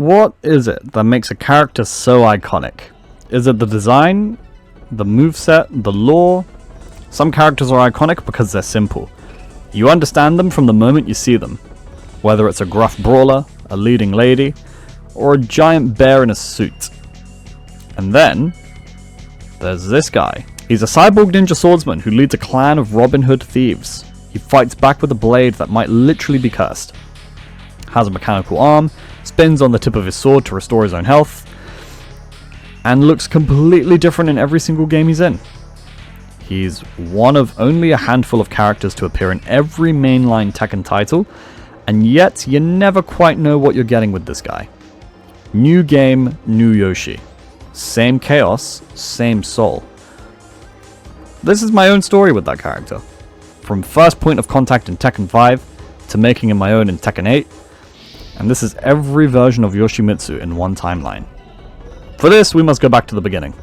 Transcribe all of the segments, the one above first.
What is it that makes a character so iconic? Is it the design, the moveset, the lore? Some characters are iconic because they're simple. You understand them from the moment you see them, whether it's a gruff brawler, a leading lady, or a giant bear in a suit. And then, there's this guy. He's a cyborg ninja swordsman who leads a clan of Robin Hood thieves. He fights back with a blade that might literally be cursed. Has a mechanical arm, spins on the tip of his sword to restore his own health, and looks completely different in every single game he's in. He's one of only a handful of characters to appear in every mainline Tekken title, and yet you never quite know what you're getting with this guy. New game, new Yoshi. Same chaos, same soul. This is my own story with that character. From first point of contact in Tekken 5, to making him my own in Tekken 8, and this is every version of Yoshimitsu in one timeline. For this, we must go back to the beginning.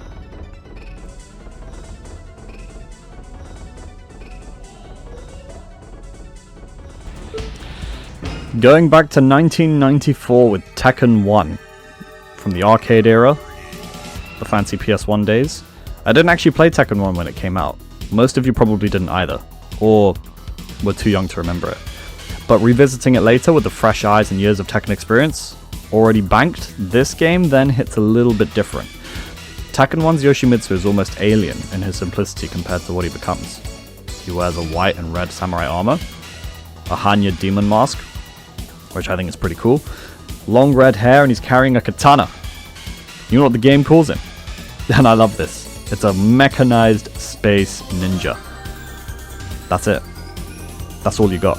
Going back to 1994 with Tekken 1, from the arcade era, the fancy PS1 days. I didn't actually play Tekken 1 when it came out. Most of you probably didn't either, or were too young to remember it. But revisiting it later with the fresh eyes and years of Tekken experience, already banked, this game then hits a little bit different. Tekken 1's Yoshimitsu is almost alien in his simplicity compared to what he becomes. He wears a white and red samurai armor, a Hanya demon mask, which I think is pretty cool, long red hair, and he's carrying a katana. You know what the game calls him? And I love this. It's a mechanized space ninja. That's it. That's all you got.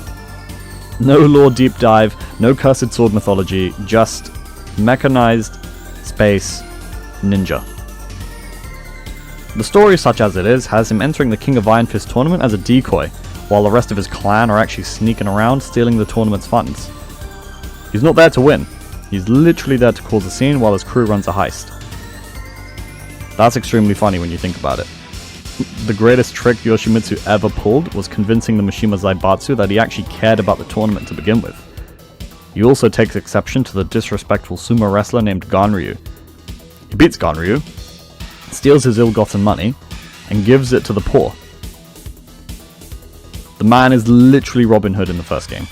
No lore deep dive, no cursed sword mythology, just mechanized space ninja. The story, such as it is, has him entering the King of Iron Fist tournament as a decoy, while the rest of his clan are actually sneaking around stealing the tournament's funds. He's not there to win. He's literally there to cause a scene while his crew runs a heist. That's extremely funny when you think about it. The greatest trick Yoshimitsu ever pulled was convincing the Mishima Zaibatsu that he actually cared about the tournament to begin with. He also takes exception to the disrespectful sumo wrestler named Ganryu. He beats Ganryu, steals his ill-gotten money, and gives it to the poor. The man is literally Robin Hood in the first game.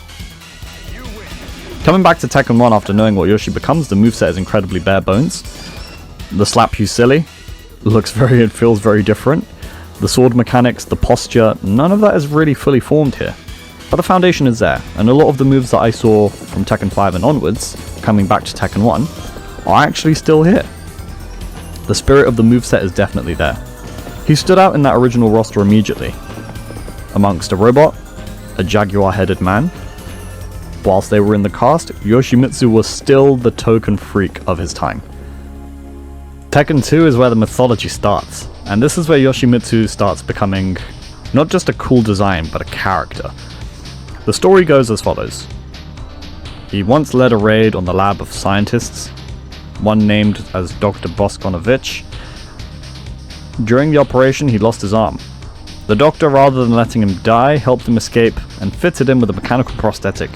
Coming back to Tekken 1 after knowing what Yoshi becomes, the moveset is incredibly bare bones. The slap you silly looks very and feels very different. The sword mechanics, the posture, none of that is really fully formed here. But the foundation is there, and a lot of the moves that I saw from Tekken 5 and onwards, coming back to Tekken 1, are actually still here. The spirit of the moveset is definitely there. He stood out in that original roster immediately. Amongst a robot, a jaguar-headed man. Whilst they were in the cast, Yoshimitsu was still the token freak of his time. Tekken 2 is where the mythology starts, and this is where Yoshimitsu starts becoming not just a cool design, but a character. The story goes as follows. He once led a raid on the lab of scientists, one named as Dr. Boskonovich. During the operation, he lost his arm. The doctor, rather than letting him die, helped him escape and fitted him with a mechanical prosthetic.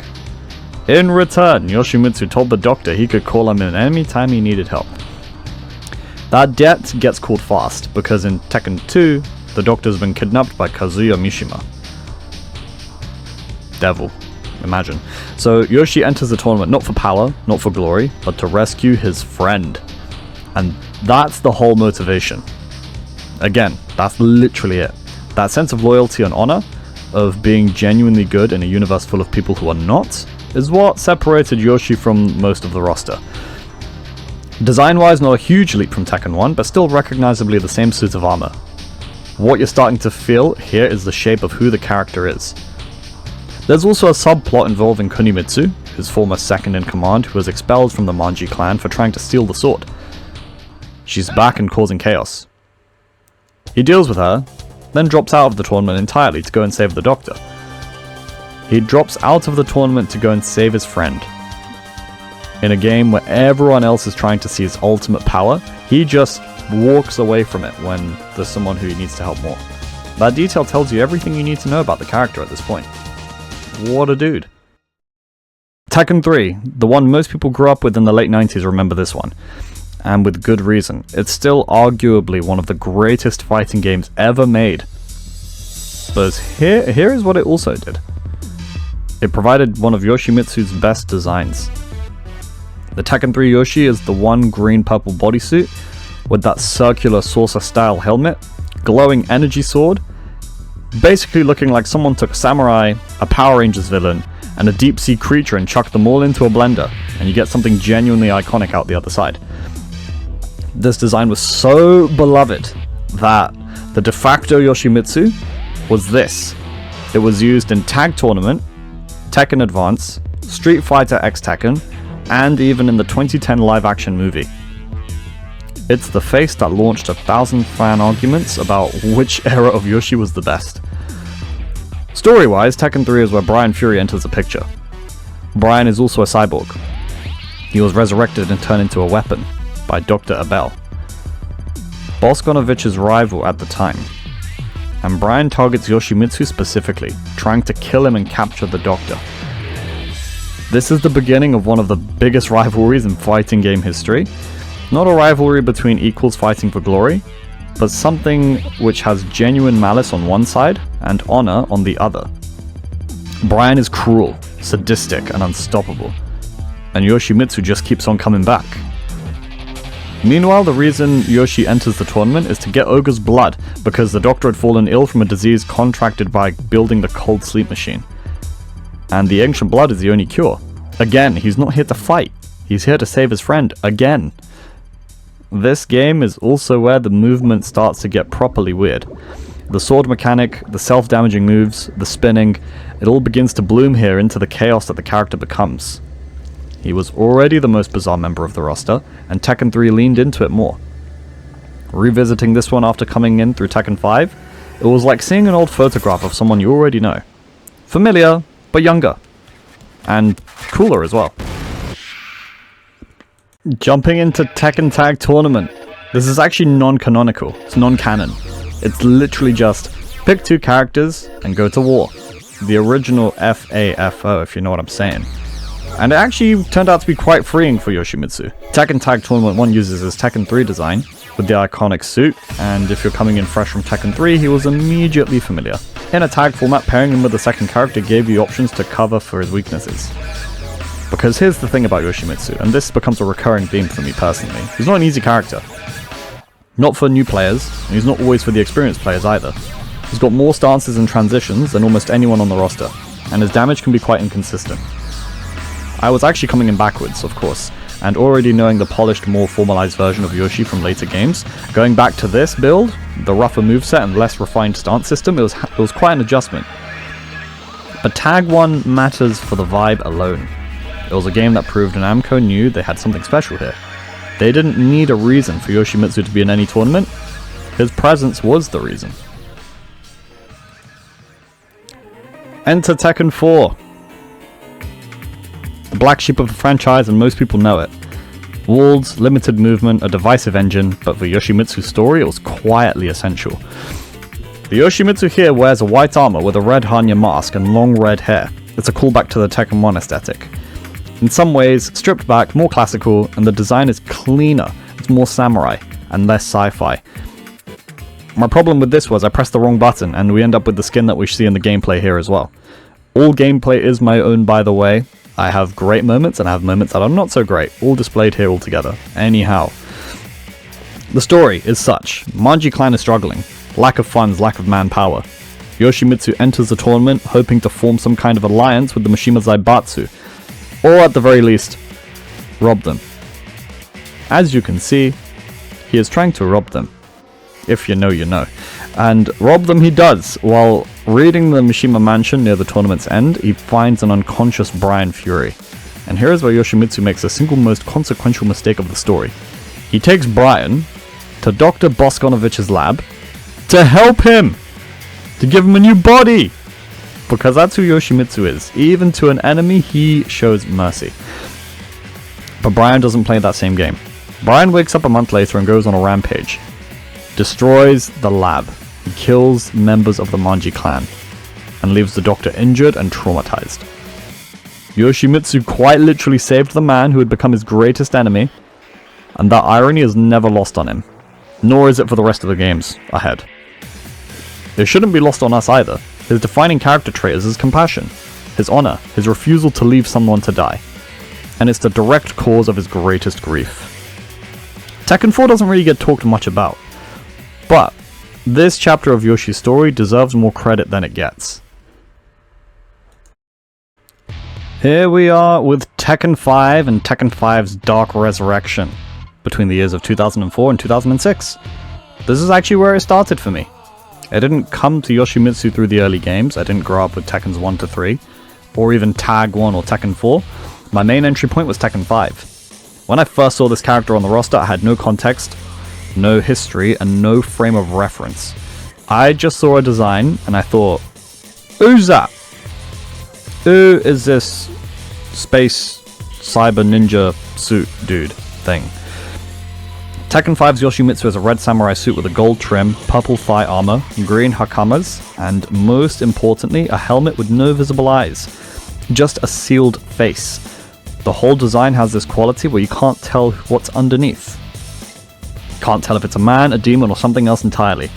In return, Yoshimitsu told the doctor he could call him in any time he needed help. That debt gets called fast, because in Tekken 2, the doctor's been kidnapped by Kazuya Mishima. Devil. Imagine. So Yoshi enters the tournament not for power, not for glory, but to rescue his friend. And that's the whole motivation. Again, that's literally it. That sense of loyalty and honor, of being genuinely good in a universe full of people who are not, is what separated Yoshi from most of the roster. Design-wise, not a huge leap from Tekken 1, but still recognizably the same suit of armor. What you're starting to feel here is the shape of who the character is. There's also a subplot involving Kunimitsu, his former second-in-command, who was expelled from the Manji clan for trying to steal the sword. She's back and causing chaos. He deals with her, then drops out of the tournament entirely to go and save the doctor. He drops out of the tournament to go and save his friend. In a game where everyone else is trying to see his ultimate power, he just walks away from it when there's someone who he needs to help more. That detail tells you everything you need to know about the character at this point. What a dude. Tekken 3, the one most people grew up with in the late 90s, remember this one. And with good reason. It's still arguably one of the greatest fighting games ever made. But here is what it also did. It provided one of Yoshimitsu's best designs. The Tekken 3 Yoshi is the one green-purple bodysuit with that circular saucer-style helmet, glowing energy sword, basically looking like someone took Samurai, a Power Rangers villain, and a deep-sea creature and chucked them all into a blender, and you get something genuinely iconic out the other side. This design was so beloved that the de facto Yoshimitsu was this. It was used in Tag Tournament, Tekken Advance, Street Fighter X Tekken, and even in the 2010 live-action movie. It's the face that launched 1,000 fan arguments about which era of Yoshi was the best. Story-wise, Tekken 3 is where Brian Fury enters the picture. Brian is also a cyborg. He was resurrected and turned into a weapon by Dr. Abel, Bosconovich's rival at the time. And Brian targets Yoshimitsu specifically, trying to kill him and capture the Doctor. This is the beginning of one of the biggest rivalries in fighting game history. Not a rivalry between equals fighting for glory, but something which has genuine malice on one side and honor on the other. Brian is cruel, sadistic, and unstoppable, and Yoshimitsu just keeps on coming back. Meanwhile, the reason Yoshi enters the tournament is to get Ogre's blood, because the Doctor had fallen ill from a disease contracted by building the cold sleep machine. And the ancient blood is the only cure. Again, he's not here to fight, he's here to save his friend, again. This game is also where the movement starts to get properly weird. The sword mechanic, the self-damaging moves, the spinning, it all begins to bloom here into the chaos that the character becomes. He was already the most bizarre member of the roster, and Tekken 3 leaned into it more. Revisiting this one after coming in through Tekken 5, it was like seeing an old photograph of someone you already know. Familiar, but younger. And cooler as well. Jumping into Tekken Tag Tournament. This is actually non-canonical. It's non-canon. It's literally just pick 2 characters and go to war. The original FAFO, if you know what I'm saying. And it actually turned out to be quite freeing for Yoshimitsu. Tekken Tag Tournament 1 uses his Tekken 3 design with the iconic suit, and if you're coming in fresh from Tekken 3, he was immediately familiar. In a tag format, pairing him with the second character gave you options to cover for his weaknesses. Because here's the thing about Yoshimitsu, and this becomes a recurring theme for me personally. He's not an easy character. Not for new players, and he's not always for the experienced players either. He's got more stances and transitions than almost anyone on the roster, and his damage can be quite inconsistent. I was actually coming in backwards, of course, and already knowing the polished, more formalized version of Yoshi from later games, going back to this build, the rougher moveset and less refined stance system, it was quite an adjustment. But Tag 1 matters for the vibe alone. It was a game that proved Namco knew they had something special here. They didn't need a reason for Yoshimitsu to be in any tournament. His presence was the reason. Enter Tekken 4. The black sheep of the franchise, and most people know it. Walls, limited movement, a divisive engine, but for Yoshimitsu's story it was quietly essential. The Yoshimitsu here wears a white armor with a red Hanya mask and long red hair. It's a callback to the Tekken 1 aesthetic. In some ways, stripped back, more classical, and the design is cleaner, it's more samurai, and less sci-fi. My problem with this was I pressed the wrong button, and we end up with the skin that we see in the gameplay here as well. All gameplay is my own, by the way. I have great moments, and I have moments that are not so great, all displayed here altogether. Anyhow. The story is such. Manji clan is struggling. Lack of funds, lack of manpower. Yoshimitsu enters the tournament hoping to form some kind of alliance with the Mishima Zaibatsu, or at the very least, rob them. As you can see, he is trying to rob them. If you know, you know. And rob them he does. While reading the Mishima mansion near the tournament's end, he finds an unconscious Brian Fury. And here is where Yoshimitsu makes the single most consequential mistake of the story. He takes Brian to Dr. Bosconovich's lab to help him! To give him a new body! Because that's who Yoshimitsu is. Even to an enemy, he shows mercy. But Brian doesn't play that same game. Brian wakes up a month later and goes on a rampage. Destroys the lab. He kills members of the Manji clan. And leaves the Doctor injured and traumatized. Yoshimitsu quite literally saved the man who had become his greatest enemy, and that irony is never lost on him, nor is it for the rest of the games ahead. It shouldn't be lost on us either. His defining character trait is his compassion, his honor, his refusal to leave someone to die, and it's the direct cause of his greatest grief. Tekken 4 doesn't really get talked much about, but this chapter of Yoshi's story deserves more credit than it gets. Here we are with Tekken 5 and Tekken 5's Dark Resurrection, between the years of 2004 and 2006. This is actually where it started for me. I didn't come to Yoshimitsu through the early games. I didn't grow up with Tekkens 1 to 3, or even Tag 1 or Tekken 4. My main entry point was Tekken 5. When I first saw this character on the roster, I had no context, no history, and no frame of reference. I just saw a design, and I thought, who's that? Who is this space cyber ninja suit dude thing? Tekken 5's Yoshimitsu has a red samurai suit with a gold trim, purple thigh armor, green hakamas, and most importantly, a helmet with no visible eyes. Just a sealed face. The whole design has this quality where you can't tell what's underneath. Can't tell if it's a man, a demon, or something else entirely.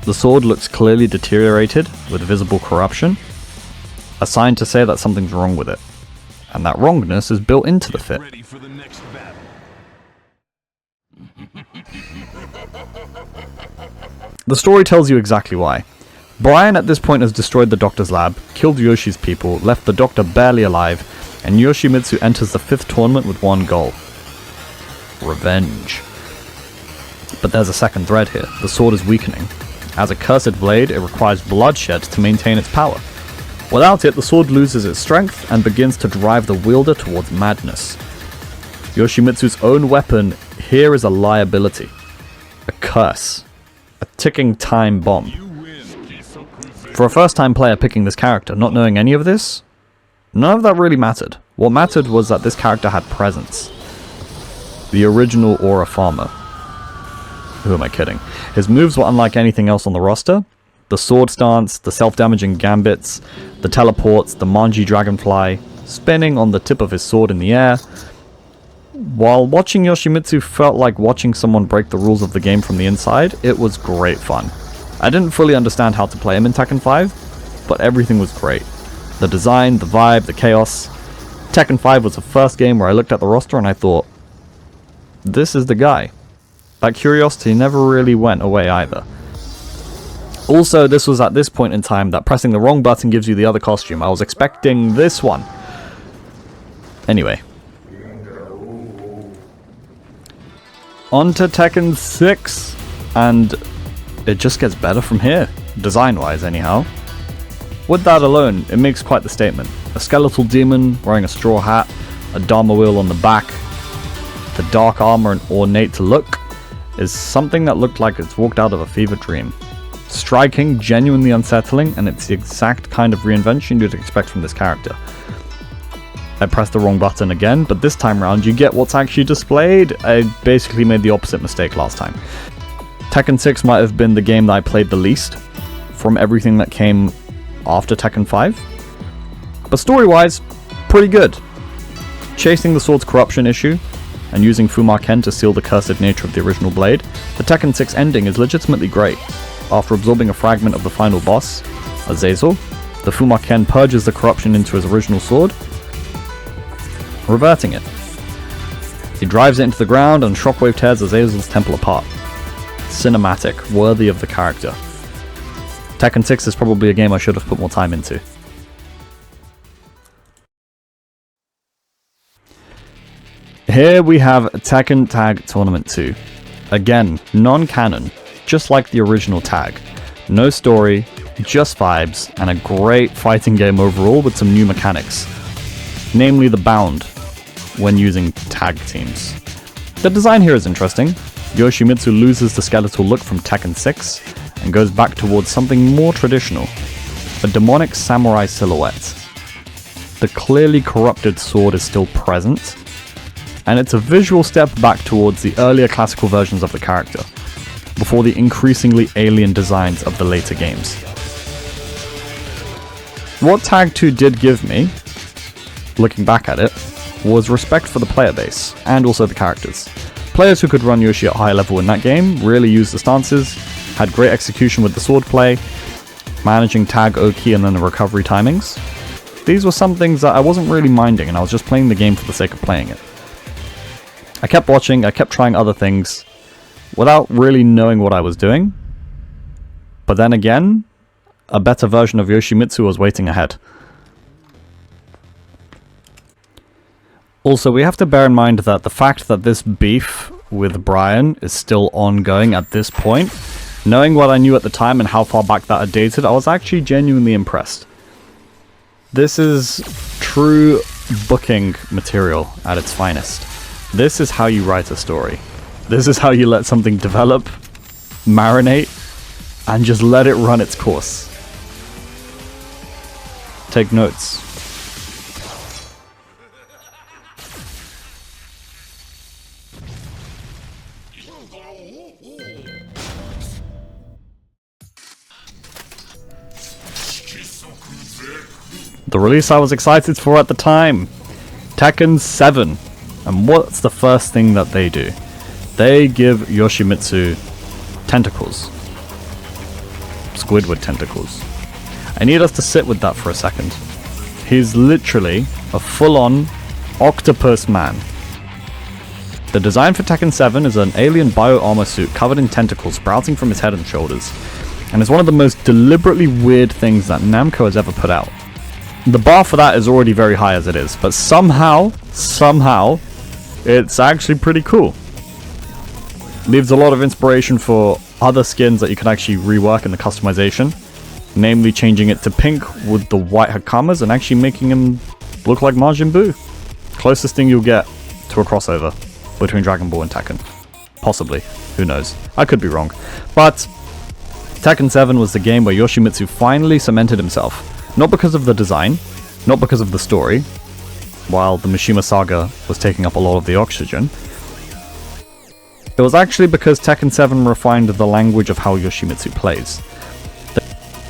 The sword looks clearly deteriorated, with visible corruption, a sign to say that something's wrong with it. And that wrongness is built into the fit. The story tells you exactly why. Brian at this point has destroyed the doctor's lab, killed Yoshi's people, left the doctor barely alive, and Yoshimitsu enters the 5th tournament with one goal: revenge. But there's a second thread here. The sword is weakening. As a cursed blade, it requires bloodshed to maintain its power. Without it, the sword loses its strength and begins to drive the wielder towards madness. Yoshimitsu's own weapon here is a liability, a curse, a ticking time bomb. For a first-time player picking this character, not knowing any of this, none of that really mattered. What mattered was that this character had presence. The original Aura Farmer. Who am I kidding? His moves were unlike anything else on the roster. The sword stance, the self-damaging gambits, the teleports, the Manji Dragonfly, spinning on the tip of his sword in the air. While watching Yoshimitsu felt like watching someone break the rules of the game from the inside, it was great fun. I didn't fully understand how to play him in Tekken 5, but everything was great. The design, the vibe, the chaos. Tekken 5 was the first game where I looked at the roster and I thought, this is the guy. That curiosity never really went away either. Also, this was at this point in time that pressing the wrong button gives you the other costume. I was expecting this one. Anyway. On to Tekken 6, and it just gets better from here, design-wise anyhow. With that alone, it makes quite the statement. A skeletal demon wearing a straw hat, a Dharma wheel on the back, the dark armor and ornate look is something that looked like it's walked out of a fever dream. Striking, genuinely unsettling, and it's the exact kind of reinvention you'd expect from this character. I pressed the wrong button again, but this time around you get what's actually displayed. I basically made the opposite mistake last time. Tekken 6 might have been the game that I played the least from everything that came after Tekken 5. But story-wise, pretty good. Chasing the sword's corruption issue, and using Fumaken to seal the cursed nature of the original blade, the Tekken 6 ending is legitimately great. After absorbing a fragment of the final boss, Azazel, the Fumaken purges the corruption into his original sword, reverting it. He drives it into the ground and Shockwave tears Azazel's temple apart. Cinematic, worthy of the character. Tekken 6 is probably a game I should have put more time into. Here we have Tekken Tag Tournament 2. Again, non-canon, just like the original Tag. No story, just vibes, and a great fighting game overall with some new mechanics. Namely the bound, when using tag teams. The design here is interesting. Yoshimitsu loses the skeletal look from Tekken 6 and goes back towards something more traditional, a demonic samurai silhouette. The clearly corrupted sword is still present, and it's a visual step back towards the earlier classical versions of the character, before the increasingly alien designs of the later games. What Tag 2 did give me looking back at it, was respect for the player base, and also the characters. Players who could run Yoshi at high level in that game really used the stances, had great execution with the sword play, managing tag, Oki, and then the recovery timings. These were some things that I wasn't really minding, and I was just playing the game for the sake of playing it. I kept watching, I kept trying other things, without really knowing what I was doing. But then again, a better version of Yoshimitsu was waiting ahead. Also, we have to bear in mind that the fact that this beef with Brian is still ongoing at this point, knowing what I knew at the time and how far back that had dated, I was actually genuinely impressed. This is true booking material at its finest. This is how you write a story. This is how you let something develop, marinate, and just let it run its course. Take notes. The release I was excited for at the time, Tekken 7. And what's the first thing that they do? They give Yoshimitsu tentacles. Squidward tentacles. I need us to sit with that for a second. He's literally a full-on octopus man. The design for Tekken 7 is an alien bio-armor suit covered in tentacles sprouting from his head and shoulders. And it's one of the most deliberately weird things that Namco has ever put out. The bar for that is already very high as it is, but somehow, it's actually pretty cool. Leaves a lot of inspiration for other skins that you can actually rework in the customization, namely changing it to pink with the white Hakamas and actually making him look like Majin Buu. Closest thing you'll get to a crossover between Dragon Ball and Tekken. Possibly. Who knows? I could be wrong. But Tekken 7 was the game where Yoshimitsu finally cemented himself. Not because of the design, not because of the story, while the Mishima saga was taking up a lot of the oxygen. It was actually because Tekken 7 refined the language of how Yoshimitsu plays.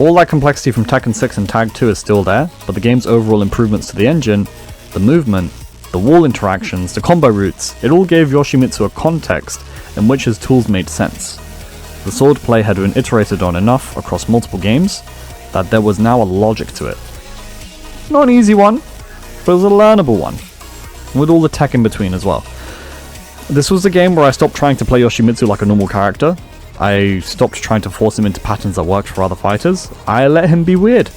All that complexity from Tekken 6 and Tag 2 is still there, but the game's overall improvements to the engine, the movement, the wall interactions, the combo routes, it all gave Yoshimitsu a context in which his tools made sense. The sword play had been iterated on enough across multiple games that there was now a logic to it. Not an easy one, but it was a learnable one, with all the tech in between as well. This was the game where I stopped trying to play Yoshimitsu like a normal character. I stopped trying to force him into patterns that worked for other fighters. I let him be weird.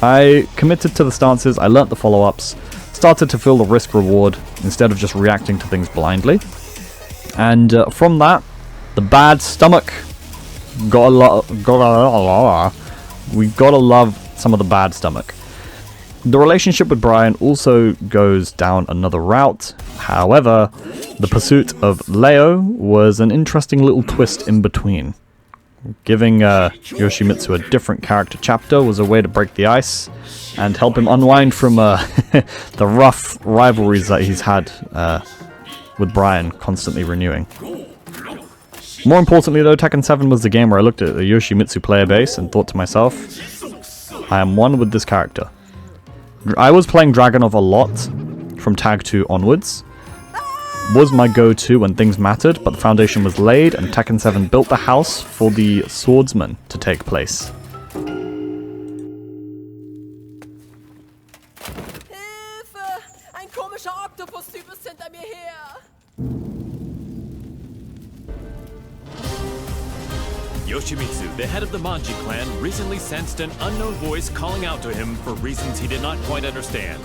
I committed to the stances, I learnt the follow-ups, started to feel the risk-reward instead of just reacting to things blindly. And from that, the bad stomach we gotta love some of the bad stomach. The relationship with Brian also goes down another route. However, the pursuit of Leo was an interesting little twist in between. Giving Yoshimitsu a different character chapter was a way to break the ice and help him unwind from the rough rivalries that he's had with Brian constantly renewing. More importantly though, Tekken 7 was the game where I looked at the Yoshimitsu player base and thought to myself, I am one with this character. I was playing Dragunov a lot from Tag 2 onwards. Was my go-to when things mattered, but the foundation was laid and Tekken 7 built the house for the swordsman to take place. Hilfe! Ein komischer Oktopus-Typ ist hinter mir her! Yoshimitsu, the head of the Manji clan, recently sensed an unknown voice calling out to him for reasons he did not quite understand.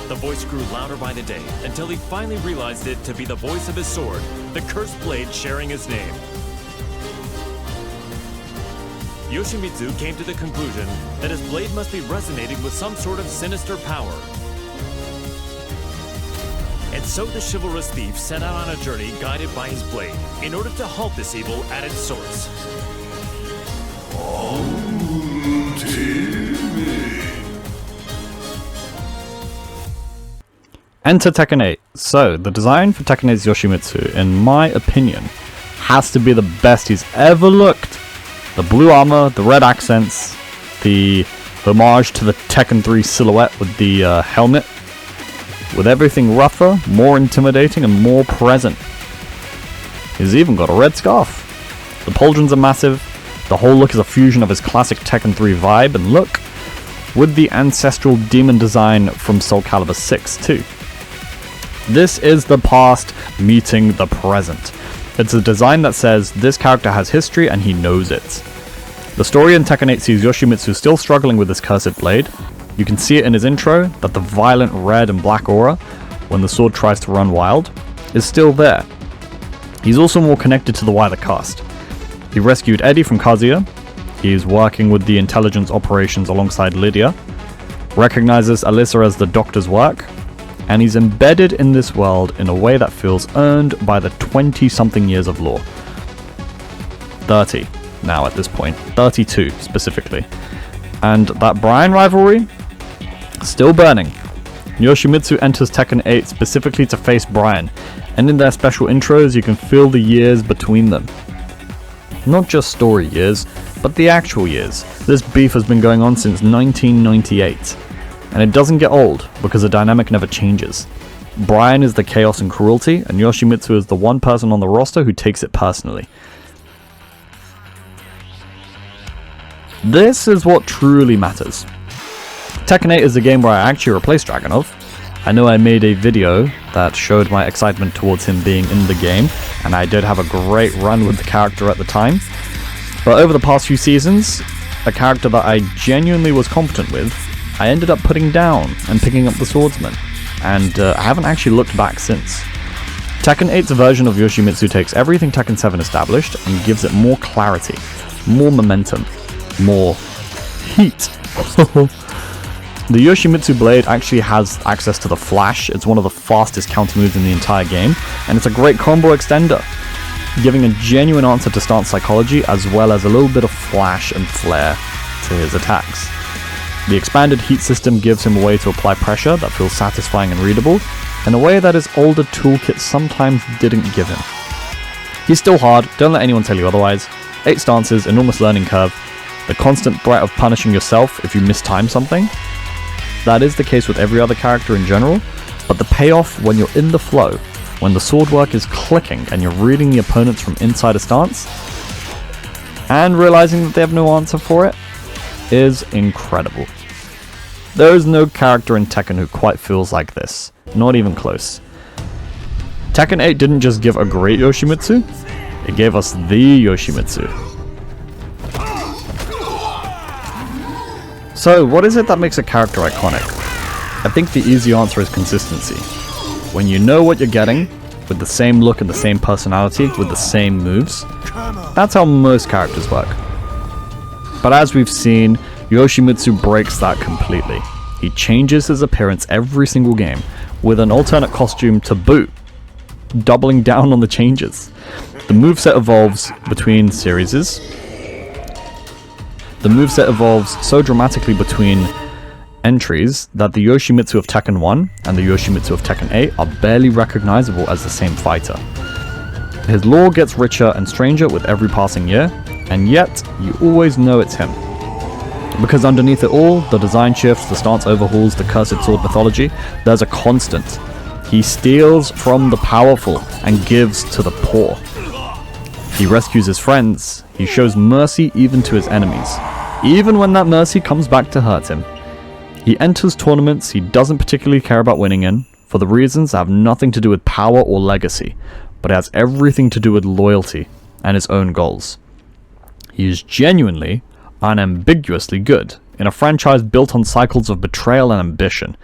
The voice grew louder by the day, until he finally realized it to be the voice of his sword, the cursed blade sharing his name. Yoshimitsu came to the conclusion that his blade must be resonating with some sort of sinister power. And so the chivalrous thief set out on a journey guided by his blade, in order to halt this evil at its source. Enter Tekken 8. So, the design for Tekken 8's Yoshimitsu, in my opinion, has to be the best he's ever looked. The blue armor, the red accents, the Homage to the Tekken 3 silhouette with the helmet, with everything rougher, more intimidating, and more present. He's even got a red scarf. The pauldrons are massive, the whole look is a fusion of his classic Tekken 3 vibe and look, with the ancestral demon design from Soul Calibur 6 too. This is the past meeting the present. It's a design that says this character has history and he knows it. The story in Tekken 8 sees Yoshimitsu still struggling with this cursed blade. You can see it in his intro that the violent red and black aura, when the sword tries to run wild, is still there. He's also more connected to the wider cast. He rescued Eddie from Kazuya, he's working with the intelligence operations alongside Lydia, recognizes Alyssa as the Doctor's work, and he's embedded in this world in a way that feels earned by the 20-something years of lore. 30 now at this point, 32 specifically. And that Brian rivalry, still burning. Yoshimitsu enters Tekken 8 specifically to face Brian, and in their special intros you can feel the years between them. Not just story years, but the actual years. This beef has been going on since 1998, and it doesn't get old because the dynamic never changes. Brian is the chaos and cruelty, and Yoshimitsu is the one person on the roster who takes it personally. This is what truly matters. Tekken 8 is the game where I actually replaced Dragunov. I know I made a video that showed my excitement towards him being in the game, and I did have a great run with the character at the time. But over the past few seasons, a character that I genuinely was competent with, I ended up putting down and picking up the Swordsman, and I haven't actually looked back since. Tekken 8's version of Yoshimitsu takes everything Tekken 7 established and gives it more clarity, more momentum, more heat. The Yoshimitsu blade actually has access to the flash. It's one of the fastest counter moves in the entire game, and it's a great combo extender, giving a genuine answer to stance psychology as well as a little bit of flash and flare to his attacks. The expanded heat system gives him a way to apply pressure that feels satisfying and readable, in a way that his older toolkit sometimes didn't give him. He's still hard, don't let anyone tell you otherwise. 8 stances, enormous learning curve, the constant threat of punishing yourself if you mistime something. That is the case with every other character in general, but the payoff when you're in the flow, when the sword work is clicking and you're reading the opponents from inside a stance, and realizing that they have no answer for it, is incredible. There is no character in Tekken who quite feels like this, not even close. Tekken 8 didn't just give a great Yoshimitsu, it gave us the Yoshimitsu. So, what is it that makes a character iconic? I think the easy answer is consistency. When you know what you're getting, with the same look and the same personality, with the same moves, that's how most characters work. But as we've seen, Yoshimitsu breaks that completely. He changes his appearance every single game, with an alternate costume to boot, doubling down on the changes. The moveset evolves between series. The moveset evolves so dramatically between entries that the Yoshimitsu of Tekken 1 and the Yoshimitsu of Tekken 8 are barely recognizable as the same fighter. His lore gets richer and stranger with every passing year, and yet you always know it's him. Because underneath it all, the design shifts, the stance overhauls, the cursed sword mythology, there's a constant. He steals from the powerful and gives to the poor. He rescues his friends, he shows mercy even to his enemies, even when that mercy comes back to hurt him. He enters tournaments he doesn't particularly care about winning in, for the reasons that have nothing to do with power or legacy, but it has everything to do with loyalty and his own goals. He is genuinely, unambiguously good in a franchise built on cycles of betrayal and ambition.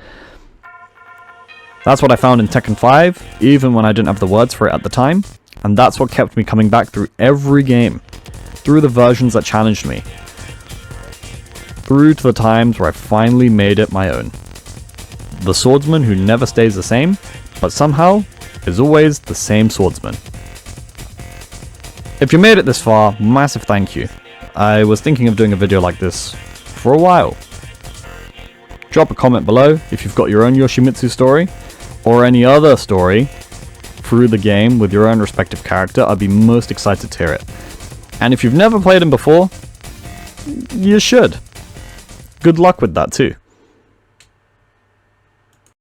That's what I found in Tekken 5, even when I didn't have the words for it at the time, and that's what kept me coming back through every game, through the versions that challenged me, through to the times where I finally made it my own. The swordsman who never stays the same, but somehow is always the same swordsman. If you made it this far, massive thank you. I was thinking of doing a video like this for a while. Drop a comment below if you've got your own Yoshimitsu story, or any other story through the game with your own respective character. I'd be most excited to hear it. And if you've never played him before, you should. good luck with that too.